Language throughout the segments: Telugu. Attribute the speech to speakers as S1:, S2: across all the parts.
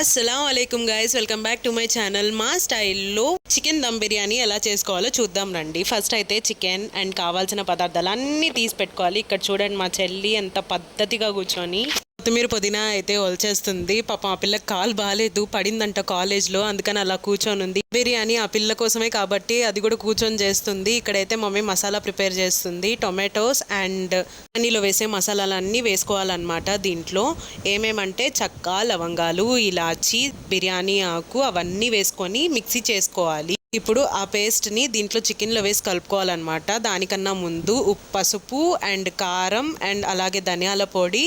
S1: అస్సలాముఅలైకుం guys, welcome back to my channel. మా స్టైల్లో చికెన్ దమ్ బిర్యానీ ఎలా చేసుకోవాలో చూద్దాం రండి. ఫస్ట్ అయితే చికెన్ అండ్ కావాల్సిన పదార్థాలు అన్నీ తీసి పెట్టుకోవాలి. ఇక్కడ చూడండి, మా చెల్లి ఎంత పద్ధతిగా కూర్చొని కొత్తిమీర పుదీనా అయితే ఒలిచేస్తుంది. పాపం ఆ పిల్లకి కాలు బాగాలేదు, పడిందంట కాలేజ్లో, అందుకని అలా కూర్చొని ఉంది. బిర్యానీ ఆ పిల్ల కోసమే కాబట్టి అది కూడా కూర్చొని చేస్తుంది. ఇక్కడైతే మమ్మీ మసాలా ప్రిపేర్ చేస్తుంది. టొమాటోస్ అండ్ బిర్యానీలో వేసే మసాలాలన్నీ వేసుకోవాలన్నమాట. దీంట్లో ఏమేమంటే చెక్క, లవంగాలు, ఇలాచి, బిర్యానీ ఆకు అవన్నీ వేసుకొని మిక్సీ చేసుకోవాలి. ఇప్పుడు ఆ పేస్ట్ని దీంట్లో చికెన్లో వేసి కలుపుకోవాలన్నమాట. దానికన్నా ముందు పసుపు అండ్ కారం అండ్ అలాగే ధనియాల పొడి,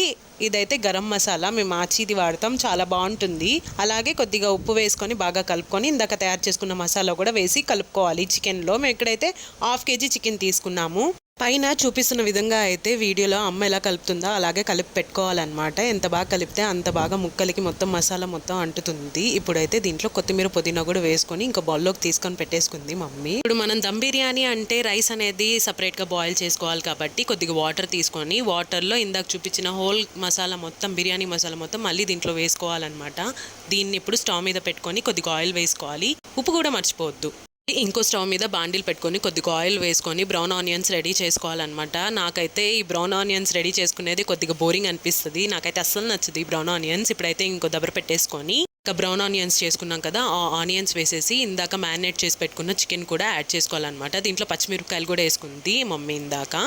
S1: ఇదైతే గరం మసాలా, మేము ఆచిది వాడతాం, చాలా బాగుంటుంది. అలాగే కొద్దిగా ఉప్పు వేసుకొని బాగా కలుపుకొని ఇందాక తయారు చేసుకున్న మసాలా కూడా వేసి కలుపుకోవాలి చికెన్లో. మేము ఇక్కడైతే హాఫ్ కేజీ చికెన్ తీసుకున్నాము. పైన చూపిస్తున్న విధంగా అయితే వీడియోలో అమ్మ ఎలా కలుపుతుందో అలాగే కలిపి పెట్టుకోవాలన్నమాట. ఎంత బాగా కలిపితే అంత బాగా ముక్కలకి మొత్తం మసాలా మొత్తం అంటుతుంది. ఇప్పుడైతే దీంట్లో కొత్తిమీర పుదీనా కూడా వేసుకొని ఇంకా బౌల్లోకి తీసుకొని పెట్టేసుకుంది మమ్మీ. ఇప్పుడు మనం దమ్ బిర్యానీ అంటే రైస్ అనేది సపరేట్గా బాయిల్ చేసుకోవాలి కాబట్టి కొద్దిగా వాటర్ తీసుకొని వాటర్లో ఇందాక చూపించిన హోల్ మసాలా మొత్తం, బిర్యానీ మసాలా మొత్తం మళ్ళీ దీంట్లో వేసుకోవాలన్నమాట. దీన్ని ఇప్పుడు స్టవ్ మీద పెట్టుకొని కొద్దిగా ఆయిల్ వేసుకోవాలి. ఉప్పు కూడా మర్చిపోవద్దు. ఇంకో స్టవ్ మీద బాండిల్ పెట్టుకొని కొద్దిగా ఆయిల్ వేసుకొని బ్రౌన్ ఆనియన్స్ రెడీ చేసుకోవాలన్నమాట. నాకైతే ఈ బ్రౌన్ ఆనియన్స్ రెడీ చేసుకునేది కొద్దిగా బోరింగ్ అనిపిస్తుంది. నాకైతే అస్సలు నచ్చదు ఈ బ్రౌన్ ఆనియన్స్. ఇప్పుడైతే ఇంకో దబ్బర పెట్టేసుకొని ఇంకా బ్రౌన్ ఆనియన్స్ చేసుకున్నాం కదా, ఆ ఆనియన్స్ వేసేసి ఇందాక మ్యారినేట్ చేసి పెట్టుకున్న చికెన్ కూడా యాడ్ చేసుకోవాలన్నమాట. దీంట్లో పచ్చిమిరపకాయలు కూడా వేసుకుంది మమ్మీ ఇందాక.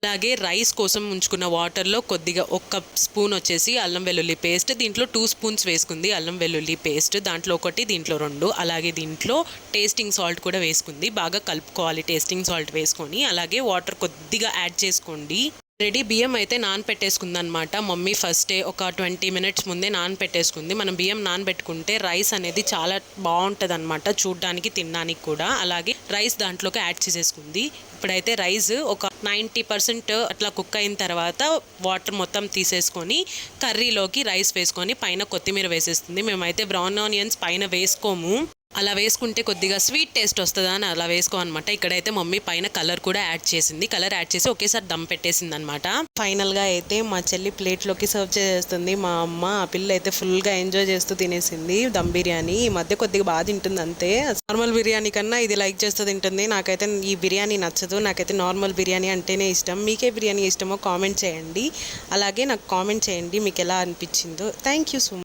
S1: అలాగే రైస్ కోసం ఉంచుకున్న వాటర్లో కొద్దిగా 1 స్పూన్ వచ్చేసి అల్లం వెల్లుల్లి పేస్ట్, దీంట్లో 2 స్పూన్స్ వేసుకుంది అల్లం వెల్లుల్లి పేస్ట్, దాంట్లో 1, దీంట్లో 2. అలాగే దీంట్లో టేస్టింగ్ సాల్ట్ కూడా వేసుకుంది. బాగా కలుపుకోవాలి టేస్టింగ్ సాల్ట్ వేసుకొని. అలాగే వాటర్ కొద్దిగా యాడ్ చేసుకోండి. రెడీ బియ్యం అయితే నానపెట్టేసుకుంది అనమాట మమ్మీ. ఫస్టే ఒక 20 మినిట్స్ ముందే నానపెట్టేసుకుంది. మనం బియ్యం నానబెట్టుకుంటే రైస్ అనేది చాలా బాగుంటుంది అనమాట, చూడ్డానికి తినడానికి కూడా. అలాగే రైస్ దాంట్లోకి యాడ్ చేసేసుకుంది. ఇప్పుడైతే రైస్ ఒక 90% అట్లా కుక్ అయిన తర్వాత వాటర్ మొత్తం తీసేసుకొని కర్రీలోకి రైస్ వేసుకొని పైన కొత్తిమీర వేసేస్తుంది. మేమైతే బ్రౌన్ ఆనియన్స్ పైన వేసుకోము, అలా వేసుకుంటే కొద్దిగా స్వీట్ టేస్ట్ వస్తుందా అని అలా వేసుకోమన్నమాట. ఇక్కడైతే మమ్మీ పైన కలర్ కూడా యాడ్ చేసింది. కలర్ యాడ్ చేసి ఒకేసారి దమ్ పెట్టేసింది అనమాట. ఫైనల్గా అయితే మా చెల్లి ప్లేట్లోకి సర్వ్ చేస్తుంది. మా అమ్మ ఆ పిల్ల అయితే ఫుల్గా ఎంజాయ్ చేస్తూ తినేసింది దమ్ బిర్యానీ. ఈ మధ్య కొద్దిగా బాగా తింటుంది అంతే. నార్మల్ బిర్యానీ కన్నా ఇది లైక్ చేస్తూ తింటుంది. నాకైతే ఈ బిర్యానీ నచ్చదు, నాకైతే నార్మల్ బిర్యానీ అంటేనే ఇష్టం. మీకే బిర్యానీ ఇష్టమో కామెంట్ చేయండి. అలాగే నాకు కామెంట్ చేయండి మీకు ఎలా అనిపించిందో. Thank you so much.